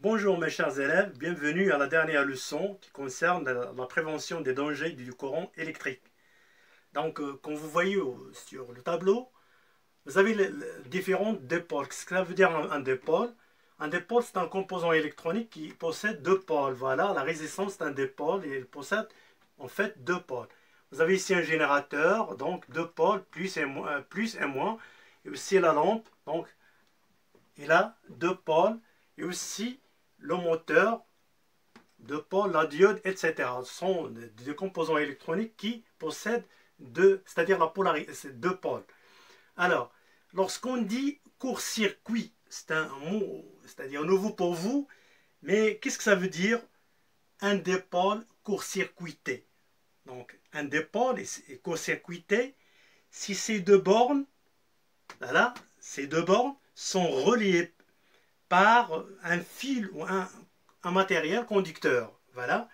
Bonjour mes chers élèves, bienvenue à la dernière leçon qui concerne la prévention des dangers du courant électrique. Donc, comme vous voyez sur le tableau, vous avez les différents dipôles. Qu'est-ce que ça veut dire un dipôle? Un dipôle, c'est un composant électronique qui possède deux pôles. Voilà, la résistance d'un dipôle et il possède en fait deux pôles. Vous avez ici un générateur, donc deux pôles, plus et moins. Et aussi la lampe, donc il a deux pôles. Et aussi le moteur, deux pôles, la diode, etc. Ce sont des composants électroniques qui possèdent deux, c'est-à-dire la polarité, c'est deux pôles. Alors, lorsqu'on dit court-circuit, c'est un mot, c'est-à-dire nouveau pour vous, mais qu'est-ce que ça veut dire un dipôle court-circuité? Donc, un dipôle est court-circuité si ces deux bornes, voilà, ces deux bornes sont reliées par un fil ou un matériel conducteur. Voilà,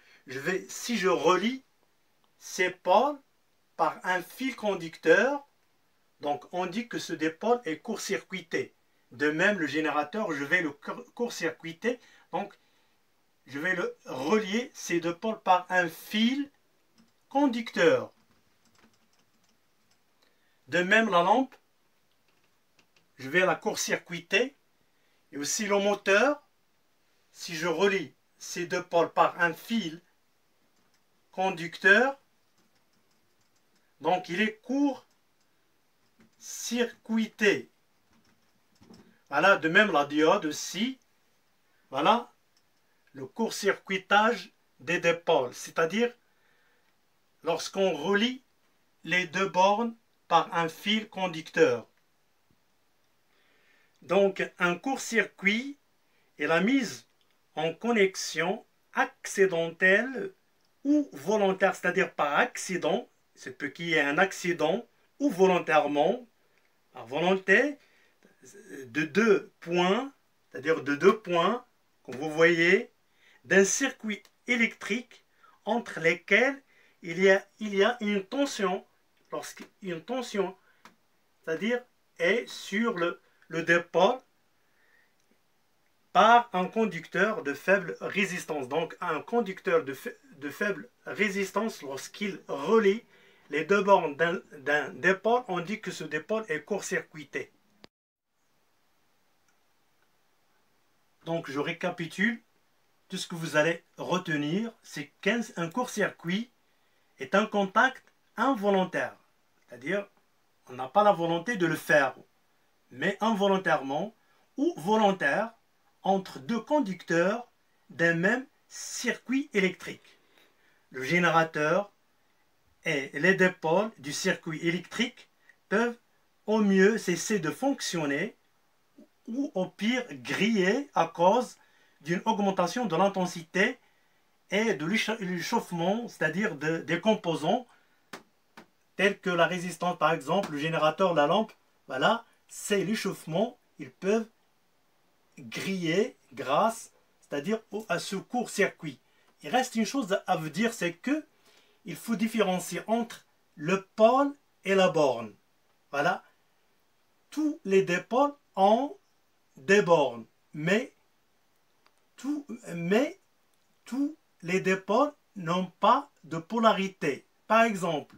si je relie ces pôles par un fil conducteur, donc on dit que ce dipôle est court-circuité. De même, le générateur, je vais le court-circuiter, donc je vais le relier ces deux pôles par un fil conducteur. De même, la lampe, je vais la court-circuiter. Et aussi le moteur, si je relie ces deux pôles par un fil conducteur, donc il est court-circuité. Voilà, de même la diode aussi. Voilà, le court-circuitage des deux pôles, c'est-à-dire lorsqu'on relie les deux bornes par un fil conducteur. Donc un court-circuit est la mise en connexion accidentelle ou volontaire, c'est-à-dire par accident, c'est peut qu'il y ait un accident, ou volontairement, par volonté, de deux points, c'est-à-dire de deux points, comme vous voyez, d'un circuit électrique entre lesquels il y a une tension, lorsqu'une tension, c'est-à-dire est sur le dipôle par un conducteur de faible résistance. Donc un conducteur de faible résistance, lorsqu'il relie les deux bornes d'un dipôle, on dit que ce dipôle est court-circuité. Donc je récapitule, tout ce que vous allez retenir, c'est qu'un court-circuit est un contact involontaire. C'est-à-dire, on n'a pas la volonté de le faire, mais involontairement ou volontaire, entre deux conducteurs d'un même circuit électrique. Le générateur et les dipôles du circuit électrique peuvent au mieux cesser de fonctionner ou au pire griller à cause d'une augmentation de l'intensité et de l'échauffement, c'est-à-dire des composants tels que la résistance, par exemple, le générateur, la lampe. Voilà, c'est l'échauffement, ils peuvent griller grâce, c'est-à-dire à ce court-circuit. Il reste une chose à vous dire, c'est que il faut différencier entre le pôle et la borne. Voilà, tous les dipôles ont des bornes, mais tous les dipôles n'ont pas de polarité. Par exemple,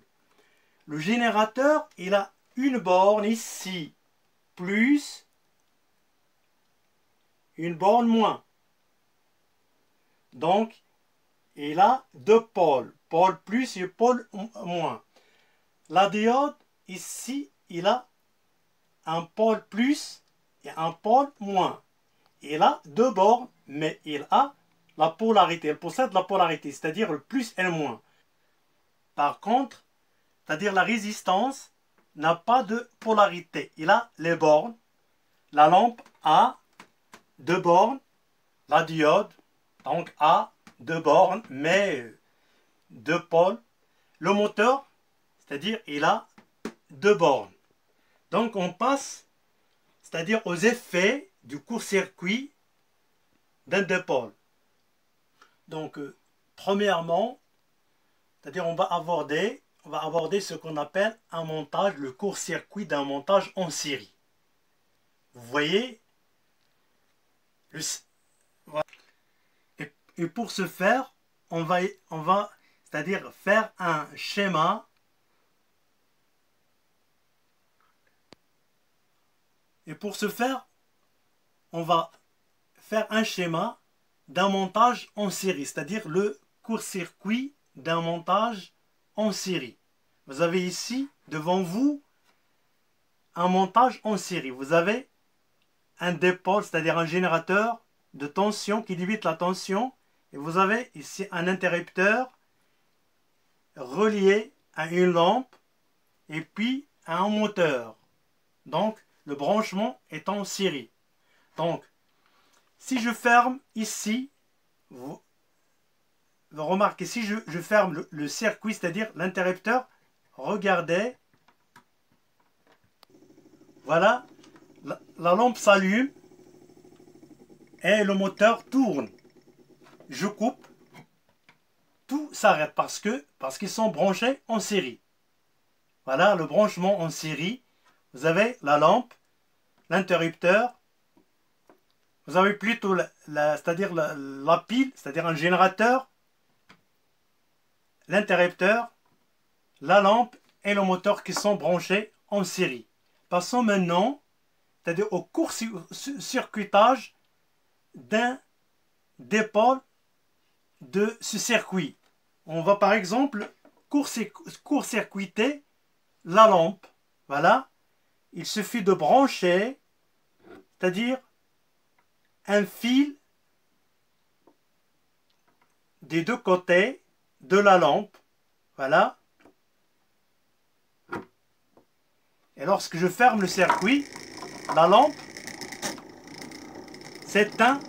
le générateur, il a une borne ici, plus, une borne moins. Donc, il a deux pôles, pôle plus et pôle moins. La diode, ici, il a un pôle plus et un pôle moins. Il a deux bornes, mais il a la polarité. Il possède la polarité, c'est-à-dire le plus et le moins. Par contre, c'est-à-dire la résistance n'a pas de polarité. Il a les bornes. La lampe a deux bornes. La diode, donc, a deux bornes, mais deux pôles. Le moteur, c'est-à-dire il a deux bornes. Donc on passe, c'est-à-dire aux effets du court-circuit d'un dipôle. Donc premièrement, c'est-à-dire on va aborder ce qu'on appelle un montage, le court-circuit d'un montage en série. Vous voyez, Et pour ce faire, on va c'est-à-dire faire un schéma. Et pour ce faire, on va faire un schéma d'un montage en série, c'est-à-dire le court-circuit d'un montage en série. Vous avez ici, devant vous, un montage en série. Vous avez un dipôle, c'est-à-dire un générateur de tension qui limite la tension. Et vous avez ici un interrupteur relié à une lampe et puis à un moteur. Donc, le branchement est en série. Donc, si je ferme ici, vous remarquez, si je ferme le circuit, c'est-à-dire l'interrupteur, regardez, voilà, la lampe s'allume et le moteur tourne. Je coupe, tout s'arrête parce qu'ils sont branchés en série. Voilà le branchement en série. Vous avez la lampe, l'interrupteur, vous avez plutôt c'est-à-dire la pile, c'est-à-dire un générateur, l'interrupteur, la lampe et le moteur qui sont branchés en série. Passons maintenant, c'est-à-dire au court-circuitage d'un dipôle de ce circuit. On va par exemple court-circuiter la lampe. Voilà. Il suffit de brancher, c'est-à-dire un fil des deux côtés de la lampe. Voilà. Et lorsque je ferme le circuit, la lampe s'éteint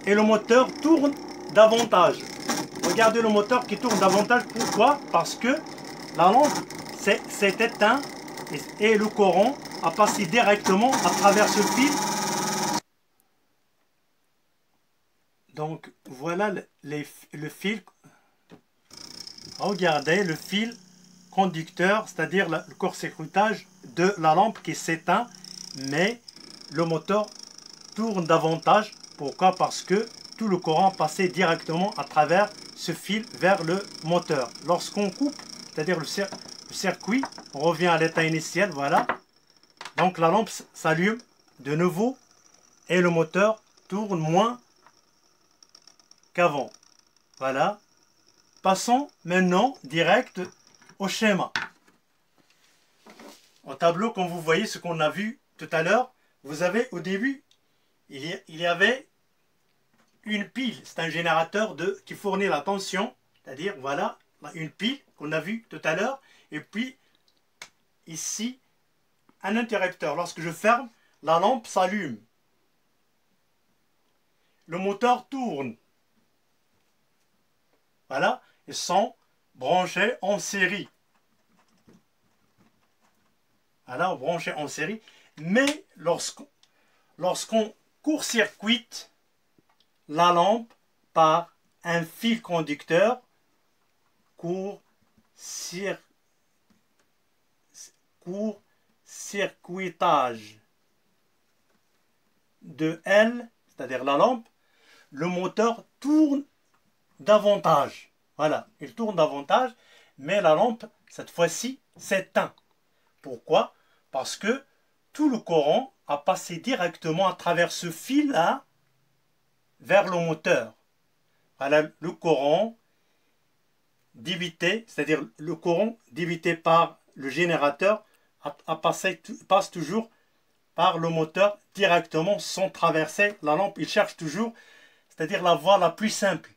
et le moteur tourne davantage. Regardez le moteur qui tourne davantage. Pourquoi? Parce que la lampe s'est éteinte et le courant a passé directement à travers ce fil. Donc voilà le fil. Regardez le fil conducteur, c'est-à-dire le court-circuitage de la lampe qui s'éteint, mais le moteur tourne davantage. Pourquoi? Parce que tout le courant passait directement à travers ce fil vers le moteur. Lorsqu'on coupe, c'est-à-dire le circuit, on revient à l'état initial, voilà. Donc la lampe s'allume de nouveau et le moteur tourne moins qu'avant. Voilà. Passons maintenant direct au schéma. Au tableau, comme vous voyez ce qu'on a vu tout à l'heure, vous avez au début, il y avait une pile, c'est un générateur qui fournit la tension, c'est-à-dire voilà, une pile qu'on a vue tout à l'heure, et puis ici, un interrupteur. Lorsque je ferme, la lampe s'allume. Le moteur tourne. Voilà, ils sont branchés en série. Voilà, branchés en série. Mais lorsqu'on court-circuite la lampe par un fil conducteur, court-circuitage de L, c'est-à-dire la lampe, le moteur tourne davantage. Voilà, il tourne davantage, mais la lampe, cette fois-ci, s'éteint. Pourquoi? Parce que tout le courant a passé directement à travers ce fil-là vers le moteur. Voilà, le courant débité, c'est-à-dire le courant débité par le générateur passe toujours par le moteur directement sans traverser la lampe. Il cherche toujours, c'est-à-dire la voie la plus simple.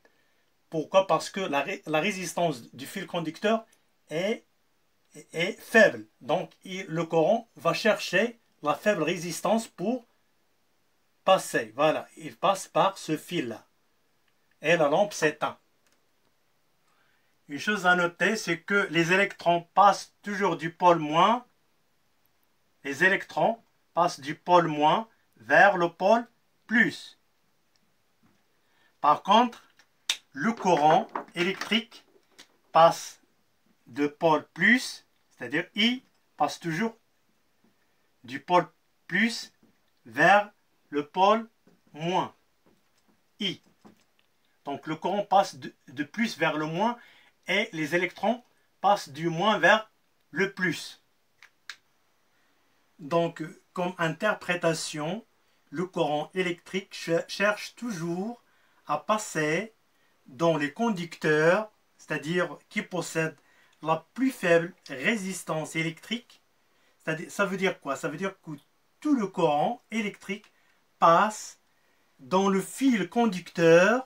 Pourquoi? Parce que la résistance du fil conducteur est faible. Donc le courant va chercher la faible résistance pour passer. Voilà, il passe par ce fil-là. Et la lampe s'éteint. Une chose à noter, c'est que les électrons passent toujours du pôle moins. Les électrons passent du pôle moins vers le pôle plus. Par contre, le courant électrique passe de pôle plus, c'est-à-dire I, passe toujours du pôle plus vers le pôle moins, I. Donc le courant passe de plus vers le moins et les électrons passent du moins vers le plus. Donc comme interprétation, le courant électrique cherche toujours à passer dans les conducteurs, c'est-à-dire qui possèdent la plus faible résistance électrique. Ça veut dire quoi? Ça veut dire que tout le courant électrique passe dans le fil conducteur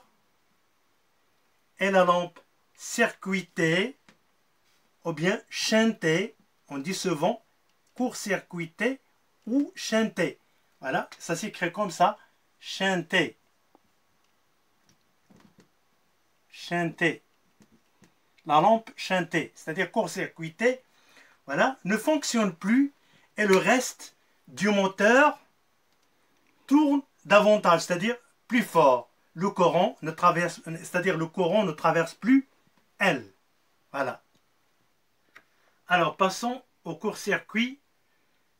et la lampe circuitée ou bien shantée. On dit souvent court-circuitée ou shantée. Voilà, ça s'écrit comme ça, shantée. Shantée. La lampe shantée, c'est-à-dire court-circuitée, voilà, ne fonctionne plus et le reste du moteur tourne davantage, c'est-à-dire plus fort. Le courant ne traverse, c'est-à-dire le courant ne traverse plus elle. Voilà. Alors passons au court-circuit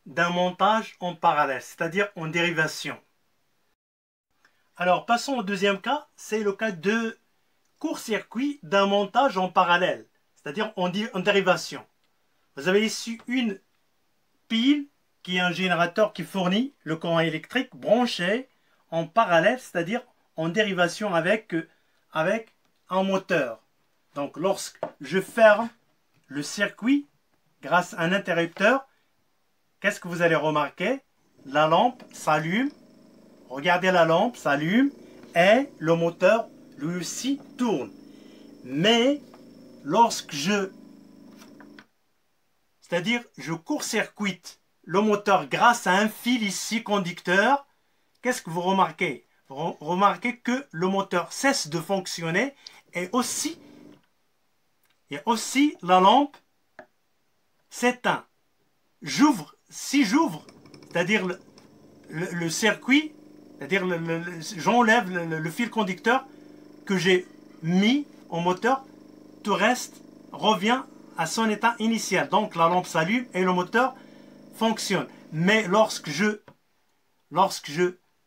d'un montage en parallèle, c'est-à-dire en dérivation. Alors passons au deuxième cas, c'est le cas de court-circuit d'un montage en parallèle, c'est-à-dire en dérivation. Vous avez ici une pile qui est un générateur qui fournit le courant électrique branché en parallèle, c'est-à-dire en dérivation avec un moteur. Donc lorsque je ferme le circuit grâce à un interrupteur, qu'est-ce que vous allez remarquer? La lampe s'allume, regardez, la lampe s'allume et le moteur lui aussi tourne. Mais lorsque c'est-à-dire je court-circuite le moteur grâce à un fil ici conducteur, qu'est-ce que vous remarquez? Vous remarquez que le moteur cesse de fonctionner et aussi la lampe s'éteint. Si j'ouvre, c'est-à-dire le circuit, c'est-à-dire j'enlève le fil conducteur que j'ai mis au moteur, tout reste revient à son état initial. Donc la lampe s'allume et le moteur fonctionne. Mais lorsque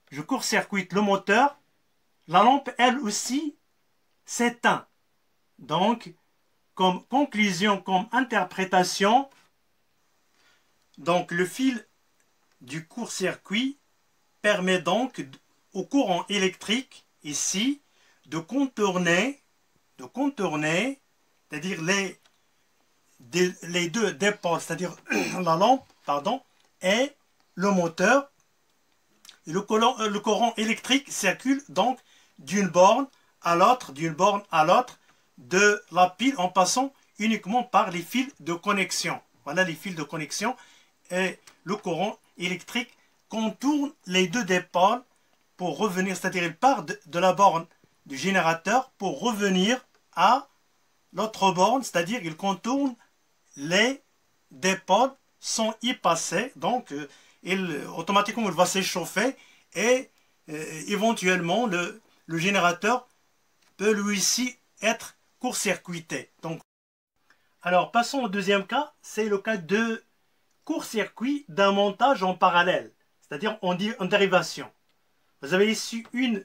je court-circuite le moteur, la lampe elle aussi s'éteint. Donc comme conclusion, comme interprétation, donc le fil du court-circuit permet donc au courant électrique ici de contourner, c'est-à-dire les deux dépôts, c'est-à-dire la lampe, pardon, et le moteur. Et le courant électrique circule donc d'une borne à l'autre, de la pile en passant uniquement par les fils de connexion. Voilà les fils de connexion. Et le courant électrique contourne les deux dépôts pour revenir, c'est-à-dire il part de la borne du générateur pour revenir à l'autre borne, c'est-à-dire il contourne les dépôts sans y passer. Donc automatiquement il va s'échauffer et éventuellement le générateur peut lui aussi être court-circuité. Donc, alors passons au deuxième cas, c'est le cas de court-circuit d'un montage en parallèle, c'est-à-dire en dérivation. Vous avez ici une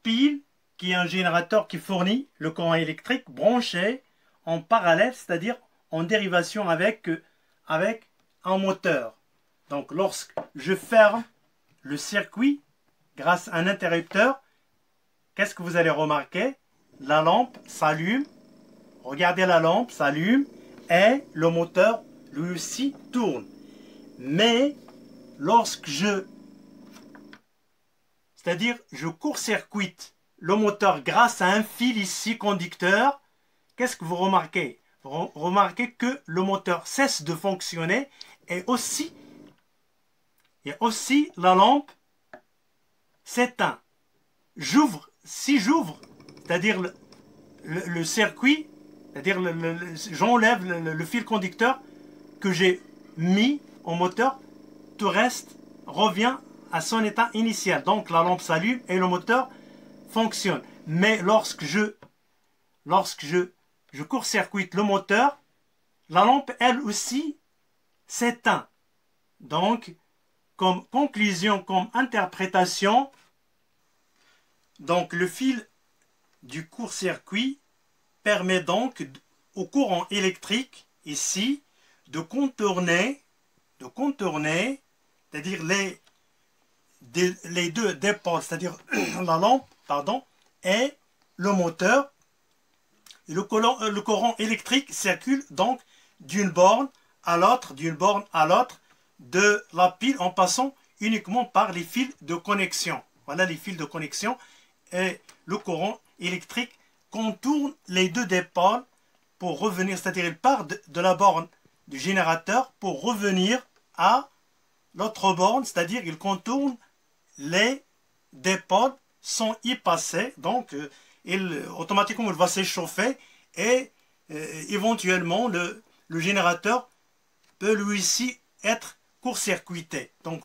pile qui est un générateur qui fournit le courant électrique branché en parallèle, c'est-à-dire en dérivation avec un moteur. Donc lorsque je ferme le circuit grâce à un interrupteur, qu'est-ce que vous allez remarquer? La lampe s'allume, regardez, la lampe s'allume et le moteur lui aussi tourne. Mais lorsque c'est-à-dire je court-circuite le moteur grâce à un fil ici conducteur, qu'est-ce que vous remarquez? Vous remarquez que le moteur cesse de fonctionner et aussi la lampe s'éteint. Si j'ouvre, c'est-à-dire le circuit, c'est-à-dire j'enlève le fil conducteur que j'ai mis au moteur, tout reste revient à son état initial. Donc la lampe s'allume et le moteur fonctionne. Mais lorsque je court-circuite le moteur, la lampe elle aussi s'éteint. Donc comme conclusion, comme interprétation, donc le fil du court-circuit permet donc au courant électrique ici de contourner, c'est-à-dire les deux dépôts, c'est-à-dire la lampe, pardon, et le moteur. Et le courant électrique circule donc d'une borne à l'autre, de la pile en passant uniquement par les fils de connexion. Voilà les fils de connexion. Et le courant électrique contourne les deux dépôts pour revenir, c'est-à-dire il part de la borne du générateur pour revenir à l'autre borne, c'est-à-dire il contourne les dépôts sans y passer. Donc automatiquement il va s'échauffer et éventuellement le générateur peut lui aussi être court-circuité. Donc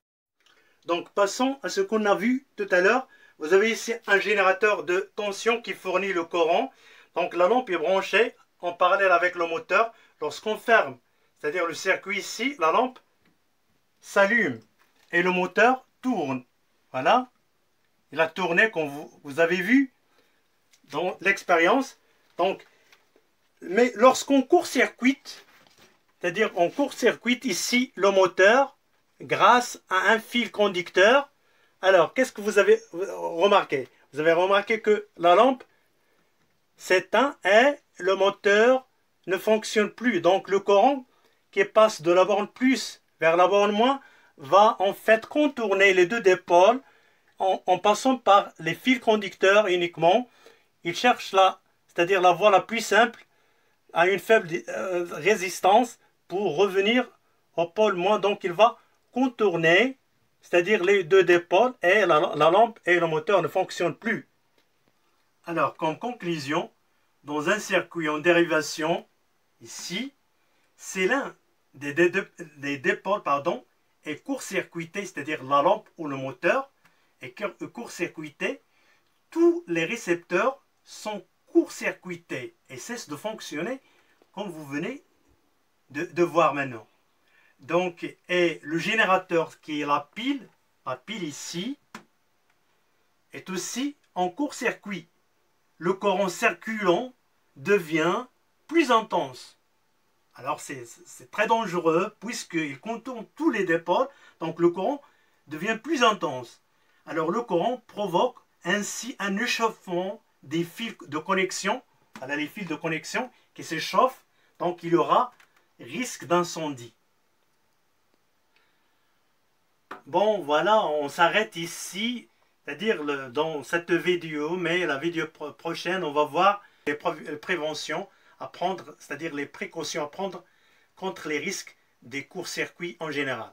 passons à ce qu'on a vu tout à l'heure. Vous avez ici un générateur de tension qui fournit le courant. Donc la lampe est branchée en parallèle avec le moteur. Lorsqu'on ferme, c'est-à-dire le circuit ici, la lampe s'allume et le moteur tourne. Voilà. Il a tourné comme vous avez vu dans l'expérience. Donc, mais lorsqu'on court-circuite, c'est-à-dire on court-circuite ici le moteur grâce à un fil conducteur. Alors, qu'est-ce que vous avez remarqué? Vous avez remarqué que la lampe s'éteint et le moteur ne fonctionne plus. Donc, le courant qui passe de la borne plus vers la borne moins va en fait contourner les deux dipôles en passant par les fils conducteurs uniquement. Il cherche c'est-à-dire la voie la plus simple à une faible résistance pour revenir au pôle moins. Donc, il va contourner, c'est-à-dire les deux dipôles, et la lampe et le moteur ne fonctionnent plus. Alors, comme conclusion, dans un circuit en dérivation, ici, c'est l'un des dipôles est court-circuité, c'est-à-dire la lampe ou le moteur est court-circuité. Tous les récepteurs sont court-circuités et cessent de fonctionner comme vous venez de voir maintenant. Donc, et le générateur qui est la pile ici, est aussi en court-circuit. Le courant circulant devient plus intense. Alors, c'est très dangereux puisqu'il contourne tous les dipôles, donc le courant devient plus intense. Alors, le courant provoque ainsi un échauffement des fils de connexion. Voilà les fils de connexion qui s'échauffent, donc il y aura risque d'incendie. Bon, voilà, on s'arrête ici, c'est-à-dire dans cette vidéo, mais la vidéo prochaine, on va voir les préventions à prendre, c'est-à-dire les précautions à prendre contre les risques des courts-circuits en général.